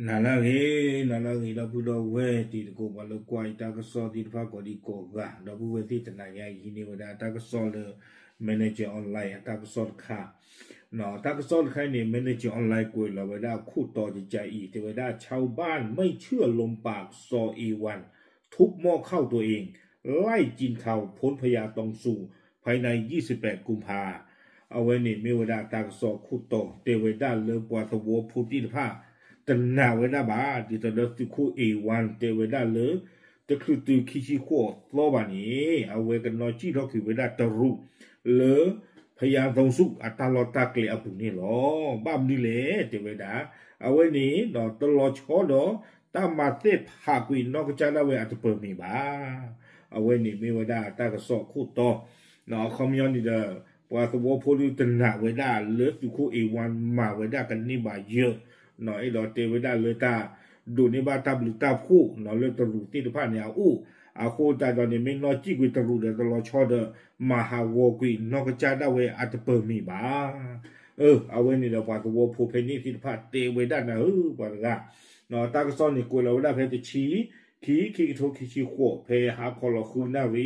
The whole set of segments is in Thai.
nalagi la budo we ti ko balu kwai ta ka so ti fa ko di ko ga da bu we ti tana ya yi ni wada ta ka so le manager online ta ka so kha no ta ka so khai ni manager online ကိုละวดาခုต่อจิใจอีแต่วดาชาวบ้านไม่เชื่อลมปากซออีวันทุบหม้อเข้าตัวเองไล่จินข่าวพ้นพญาตองสู่ภายใน28กุมภาเอาไว้นี่มีวดาตากสอขุดต่อเตวดาเลปวาตะวัวพุติภาตนาเวดาบาดิตะเลตุคูเอวันเตวดาเลตะครุตุคิชิโคโลบานี่เอาไว้กันนอจีทอคือเวดาตะรุเลพยางตองสุอัตลอตากเลอปุนี่หรอบ้ามนี่แหละเตวดาเอาไว้นี่ดอตลอชอดอตามาเตพากุยนอกจาละเวอัตเปิมีบาเอาไว้นี่มีเวดาตากสอขุดต่อเนาะคอมยอนนี่เด้อว่าตัวพอดูตนาเวดาเลือดอยู่คู่เอวันมาเวดากันนี่บาเยอะหน่อยเราเตเวดาเลยตาดูนี่บาตาบลุตาคู่หน่อยเลยตรุตีตุพาเนี่ยอู้อาโคตาตอนนี้ไม่นอจีกุยตรุเดตลอชอเดมหาวกุยนอกจาดาเวอัตเปิมีบาเอาไว้นี่เราว่าตัวพอเพนี่ที่พาเตเวดานะว่าละเนาะตากซ้อนนี่กุยเราเวดาเพติชีขีโทขีชีขัวเพหาคอลคูนาวี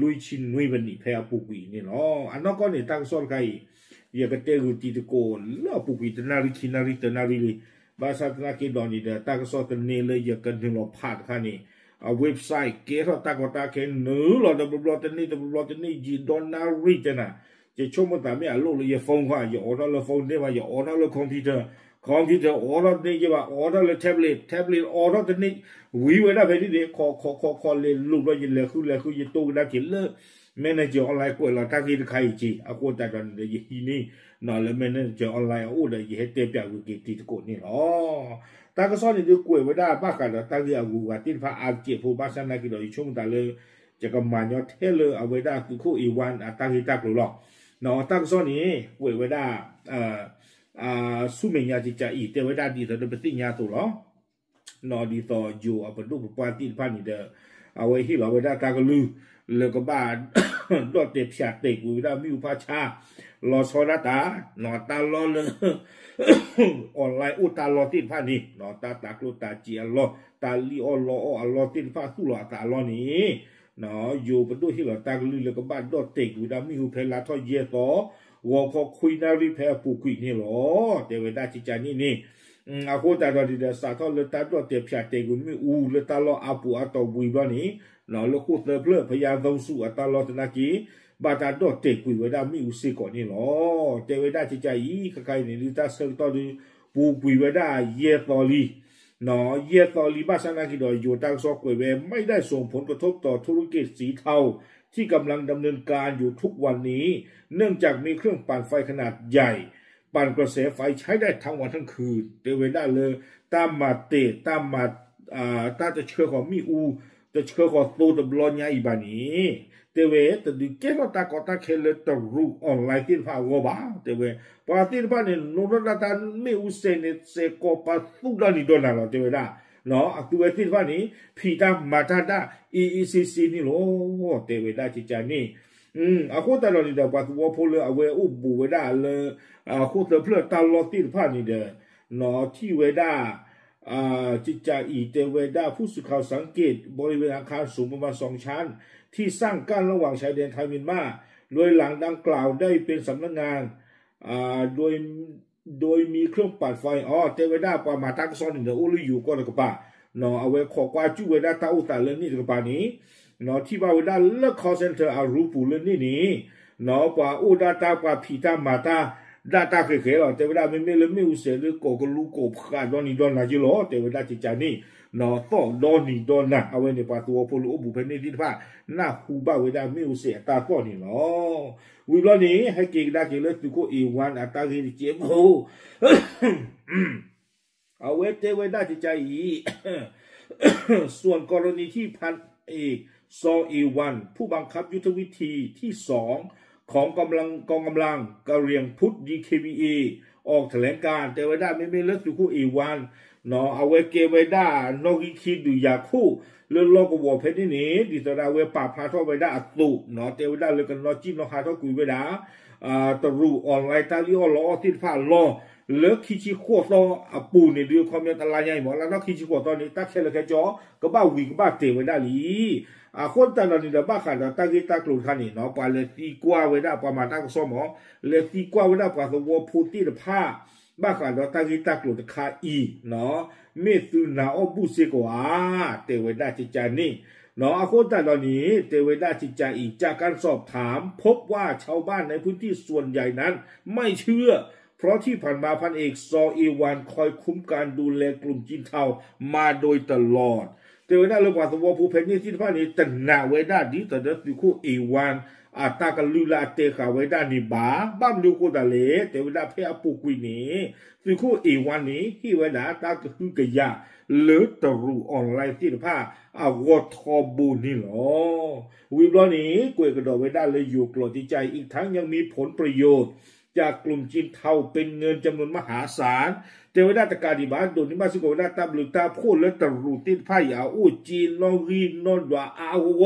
ลุยชินนุยบันนี่เพอปุกีนี่เนาะอันนั้นก็เนี่ยตั้งซ้อนใครอยากเตะรูตีตะโกนแล้วปุกีตนาริคินาริตนาริเลยภาษาตะกี้ดอนนี่เด้อตั้งซ้อนกันเนี่ยเลยอยากกันถึงเราพาดค่ะนี่เว็บไซต์เกสตากตาเคนเนื้อเราดับเบิลบล็อกนี่จีดอนนาริจ้ะนะจะชมมันแต่ไม่อ่านโลกเลยอย่าฟงค่ะอย่าออร์เราฟงได้ว่าอย่าออร์เราคอมพิวเตอร์ออร์นี่จะว่าออร์เราแท็บเล็ตออร์ตัวนี้วิวได้ไปที่เด็กขอเลยลูกเรายินเลยคือยินตู้ได้กินเลยแมเนเจอร์ออนไลน์กูเราตั้งที่ใครจีอากูแต่กันเดี๋ยวที่นี่นอนแล้วแมเนเจอร์ออนไลน์อู้เดี๋ยวเตะเปียกกูกินตีตะโกนนี่ตั้งก็ซ้อนนี่ดูกูไว้ได้ป้ากันตั้งที่อากูว่าที่พระอาเจียผู้บ้านนั้นกินเราช่วงแต่เลยจะกำมันยอดเทเลยเอาไว้ได้คือคู่อีวันตั้งที่ตั้งหรอกตั้งซ้อนนี้กูไว้ได้สุเมียจิจะอีเตไว้ได้ดีแต่เดี๋ยวไปติญาตัวหรอนอดีต่ออยู่เอาไปดูปาตีพันนี่เด้อเอาไว้ที่เราไว้ได้ตากลือแล้วก็บ้านดอดเตะเพียเตะกูได้มิวพาชารอซอนาตานอตาลอเลยออนไลน์อุตาลอตีพันนี่นอตาตากลุตาเจียลอตาลีออลอลอตีพันสู้ลอตาลอนี่นออยู่ไปดูที่เราตากลือแล้วก็บ้านดอดเตะกูได้มิวเพลาทอเยต่อวอพอคุยนาริเพปูคุยนี่หรอเตไว้ได้จิจานี่อาโคตาดอดีเดสาทอเลตาดอเตพิอาเตกุมิอูเลตาลออาปูอาตอบุยบานี่นอเลคูเตเพลพยาดงสุอาตาลอตนากีบาตาดอเตกุยเวดามิอูซิก่อนนี่หรอเตเวดาจิจาอีคไคนี่ลิตาเซลตอดูปูกุยเวดาเยตอลีนอเยตอลีบาสนากิดออยู่ตั้งซอกกุยเวไม่ได้ส่งผลกระทบต่อธุรกิจสีเทาที่กำลังดำเนินการอยู่ทุกวันนี้เนื่องจากมีเครื่องปั่นไฟขนาดใหญ่ปั่นกระแสไฟใช้ได้ทั้งวันทั้งคืนเตเวได้เลยตามมาเตะตามมาตาจะเชื่อของมีอูจะเชื่อของตัวตบลอนยาอีบานี้เตเวแต่ดูเก็บตากอตาเคเลตรูออนไลน์ที่พาวบ้าเตเวพอที่พาเนี่ยโนรดาตาไม่อุเซเนเซโกปาสุดานิโดนาเราเตเวได้เนาะตัวที่พานี้พีตามาตาดาEECC นี่โลเตเวได้จิจานี่อาคูตาลอนี่เดาปัตวัวพลเอาไว้อุบุเวดาเลยอาคูตาเพลตาลอติพานี่เดนอที่เวดาจิจาอีเตเวดาผู้สื่อข่าวสังเกตบริเวณอาคารสูงประมาณ2 ชั้นที่สร้างกั้นระหว่างชายแดนไทยเมียนมาโดยหลังดังกล่าวได้เป็นสำนักงานโดยมีเครื่องปั่นไฟเตเวดาปามาตักซอนนี่เดอุลิอยู่ก็แล้วก็ป่ะนอเอาไว้ขอกว่าจูเวดาตาอุตาเลนี่ก็ป่ะนี้นอที่ว่าเวลาเลิก call center อารูปูเรื่องนี่นอกว่าอุดาตากว่าพีตามาตาดาตาเคยๆหรอแต่เวลาไม่เลยไม่อุเสหรือโกก็ลูกโกขาดดอนนี่ดอนนะจิโร่แต่เวลาจิจานี่นอต้องดอนนี่ดอนนะเอาไว้ในปาตัวพลุอุบุเพนี่ที่ว่าหน้าคูบ้าเวลาไม่อุเสตาต้อนี่เนาะวิลนี้ให้เก่งได้เก่งเลยตุโกอีวันอัตาเกเจ็บโหเอาไว้เตไว้ได้จิจาอีส่วนกรณีที่พันเอกซออีวันผู้บังคับยุทธวิธีที่2ของกองกำลังกะเหรี่ยงพุทธ DKBA ออกแถลงการแต่ว่าได้ไม่เลิกสุขุอีวันเนาะเอาไว้เกไว้ได้นกิคิดดูยาคู่เรื่องโลกวัวเพชรนี่ดิตราเวปาพาทอไว้ได้อัตุเนาะแต่ว่าได้เลยกันนอจิ้มนอคาทอกุยไว้ได้ตรูออนไลน์ตาลิโอล้อที่ฟ้าล้อ เลิกขี้ชี้ขวดต่อปูในเดือความยังตลายใหญ่หมดแล้วขี้ชี้ขวดตอนนี้ตักแค่ละแค่จ่อก็บ้าวิ่งบ้าเตะไว้ได้ลีคนตอนนี้เดี๋ยวบ้าขาดตักกีตักหลุดขันนี่เนาะปลาเลยตีกว่าไว้ได้ประมาณตักซ้อมหมอเลยตีกว่าไว้ได้ปลาสวอพูตีเดือผ้าบ้าขาดตักกีตักหลุดคาอีเนาะเมื่อซื้อหนาอบุเสกว่าเตะไว้ได้จิตใจนี่เนาะคนตอนนี้เตะไว้ได้จิตใจอีกจากการสอบถามพบว่าชาวบ้านในพื้นที่ส่วนใหญ่นั้นไม่เชื่อเพราะที่ผ่านมาพันเอกซออีวานคอยคุ้มการดูแลกลุ่มจีนเทามาโดยตลอดแต่เวลาเราบอกสวผู้เพนนี่ที่ผ่านนี้ตั้งหน้าไว้ได้ดีแต่เดี๋ยวคู่อีวานตากันลุลาเตะขาไว้ได้นี่บ้ามดูกูตาเล่แต่เวลาเพียปูกุยนี้คือคู่อีวานนี้ที่เวลาตาก็คือกะยาเลือตรูออนไลน์ที่ผ่าวอทอบูนี่หรอวิบล้อนี้กวยกระโดดไว้ได้เลยอยู่กลอดใจอีกทั้งยังมีผลประโยชน์จากกลุ่มจีนเทาเป็นเงินจำนวนมหาศาลแต่เวลาตะการดีบ้านโดนที่มาสุโขทัยตาบลุตาพูดและตรูติดไพ่อาอูจีนลอรีนอนดวาอาโว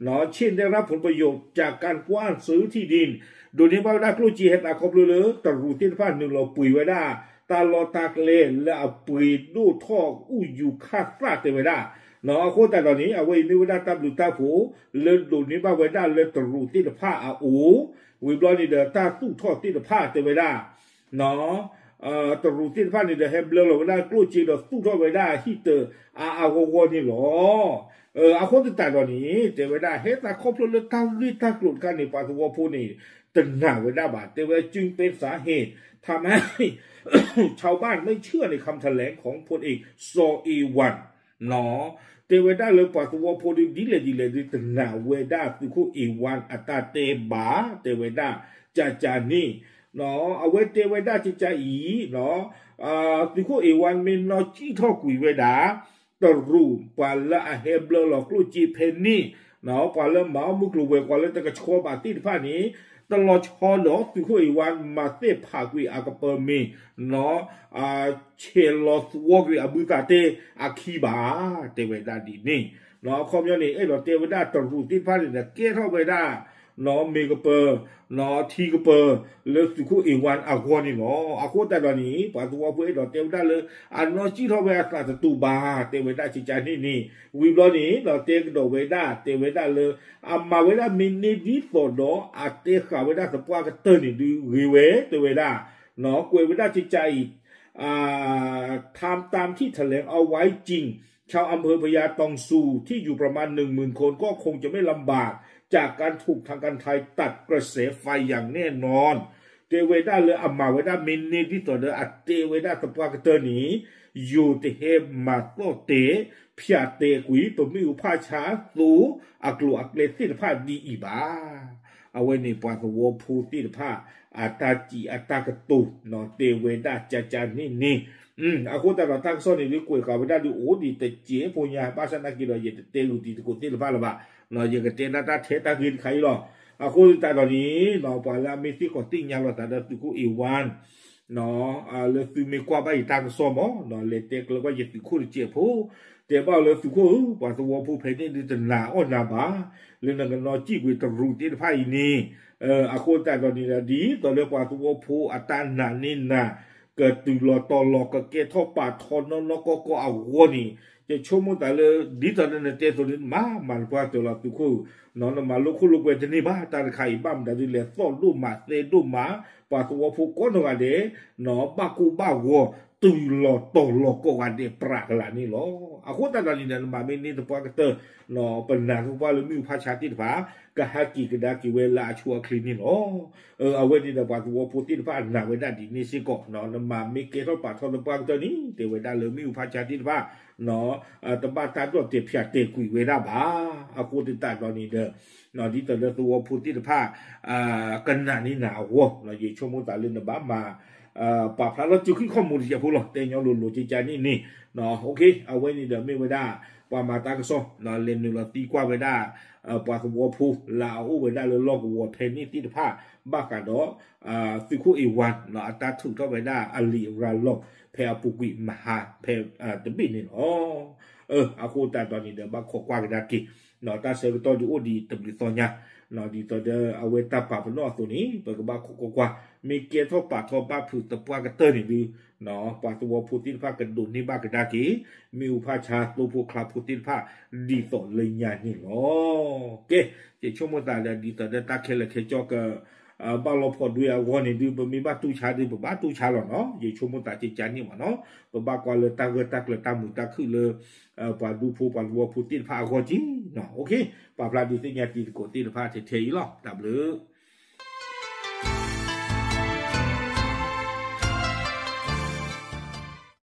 เนาะเช่นได้รับผลประโยชน์จากการกว้านซื้อที่ดินโดยที่ว่าได้กลุ่มจีนเห็นอาคบเลยตรูติดไพ่หนึ่งเราปุ๋ยไว้ได้ตาลอตากเลนและเอาปุ๋ยดูท่ออู้อยู่คาดฟาดเต็มไว้ได้เนาะโคแต่ตอนนี้เอาไว้นี่ว่าได้ตาบลุตาผูเล่นโดนนี้มาไว้ได้เลยตรูติดไพ่อาอูวิบลอนี่เดอตาตู้ทอดติดผ้าเต็มไปได้เนาะตรูติดผ้านี่เดอเฮมเบลเราได้กลุ้จีเดอตู้ทอดไปได้ที่เตอโกโกนี่หรอคนติดตาตอนนี้เต็มไปได้เฮตาครบเลยตาลีตากลุ่นกันในปัสสาวะพูนี่ตึงหน้าไว้ได้บาดแต่ว่าจึงเป็นสาเหตุทำให้ชาวบ้านไม่เชื่อในคำแถลงของพลเอกซออีวันเนาะเทวดาเลยปัสสาวะพูดดีเลยตึงหน้าเวดาคือคู่อีวันอัตตาเตบาเทวดาจานี่เนาะเอาไว้เทวดาจิจาอีเนาะคือคู่อีวันมีนอจีท่อกุยเวดาตรูปาละเฮเบลหลอกลูจีเพนนี่เนาะปาละหมามุกลูเวกว่าเลยตะกะชอบาติดผ้านี้ตลอดชอเนาะคือคู่อีวันมาเตพากุยอากาเปอร์มีเนาะเชลอสวอกุยอบุตาเตอาคีบาเทวดาดีนี่เนาะคอมยอนี่เราเทวดาตรูติดผ้าเนี่ยเกท่อเวดาเนาะเมกเปอร์เนาะทีกเปอร์เลสุคุอีวันอาควนี่เนาะอาควแต่ตอนนี้ปัสสาวะเพื่อเราเทวดาเลยอันนอจีท่อเวดาตตูบาเทวดาจิจานี่วิบลอนี้เราเทกโดเวดาเทวดาเลยมาเวดามินิดิโตโดอาเตขาเวดาสปวากเตอร์นี่ดูรีเวเทวดาเนาะกวยเวดาจิจาทำตามที่แถลงเอาไว้จริงชาวอำเภอพญาตองซูที่อยู่ประมาณ 10,000 คนก็คงจะไม่ลำบากจากการถูกทางการไทยตัดกระแสไฟอย่างแน่นอนเทเวดาเลยมาเวดามินนี่ที่ต่อเดอเทเวดาสปวากเตอร์นี้อยู่ที่เฮมาโตเตพิอาเตกุยตัวมีอุปาชาสูอักลูอักเลสิทธาดีอีบาเอาไว้ในปาสวพูติทธาอัตตาจีอัตตากตุนอเตเวดาจานี่aku tak tahu so ni dia kuih kau dah di di tercie punya pasal nak kira je telu di kutil lepas lepas no je kete data theta gin khai lo aku tak tahu ni no pala mesti ko tinggal lo tak ada tu ku iwan no le tu me kwa bai tak so mo no le tek lo ko je tu ku je pu te ba le tu ku pa so wo pu phe ni di na on na ba le na no ji ku tu ru ti phai ni aku tak tahu ni di to le pa tu wo pu atan na ni naเกิดตุลอตอลอก็เกทอปาทอนนก็เอาหัวนี่จะชมแต่เลยดีตอนนั้นเตตัวนี้มามันกว่าตัวเราตุคูนอนมาลุกลุกเวทนี่บ้าตาไข่บ้ามแต่ดูแลซ่อนดูมาเตดูมาปาตัวผู้ก้นว่าเดนอบ้ากูบ้าวัวตุลอตอลอก็ว่าเดปรากละนี่หรอaku tak tahu ni dalam bab ini tempat kata no benar rupa lemi pasal ti depa ke haki ke daki wela chua cleaning awe ni dapat wo putih depa na we dah di ni si kok no nama mikir apa thon tempat kata ni te we dah lemi pasal ti depa no tempat tak tu te pia te kui we dah ba aku tak tahu ni de no di tu wo putih depa kena ni na wo no ye chomu ta lin ba ma ปรับพระเราจุดขึ้นข้อมูลที่จะพูดหรอเตยยองหลุดจิตใจนี่เนาะโอเคเอาไว้นี่เดี๋ยวไม่ไว้ได้ปามาตากระซอเนาะเล่นหนึ่งเราตีกว่าไว้ได้ปาสวัวพูลาวไว้ได้เลยลอกวัวเพนนี่ตีผ้าบ้ากันเนาะฟิคุอีวันเนาะอัตราถูกเข้าไว้ได้อลีราลอกเพลปุกิมหาเพลตบินี่เอาคู่แต่ตอนนี้เดี๋ยวบ้าขอกว่ากันได้กี่เนาะตาเซอร์ตัวดูดีตบิตอนเนี้ย เนาะดีต่อเดเอาเวตาปาปนอตัวนี้เปิดกบ้าโคกว่ามีเกียร์ทอปาทอบ้าผือตะปากระเตอร์นี่ดูเนาะปาตัวพูตินภากันดุนนี่บ้ากระดากีมีอุปาชาตัวพวกคลาพูตินภาดีต่อเลยญานี่เนาะโอเคเจ้าชมตาเดดีต่อเดตาเคลเคจอกบ้าเราพอดูอ่ะวันนี้ดูบะมีบ้าตู้ชาดูบ้าตู้ชาหรอเนาะเจ้าชมตาเจจานี่มาเนาะบ้ากว่าเลยตาเวตาเลยตามุตาคือเลยปาดูพูปาดูพูตินภาก็จริงเนาะโอเคปาปลาดูติญาติโกตินภาเทเทยหรอดับเลย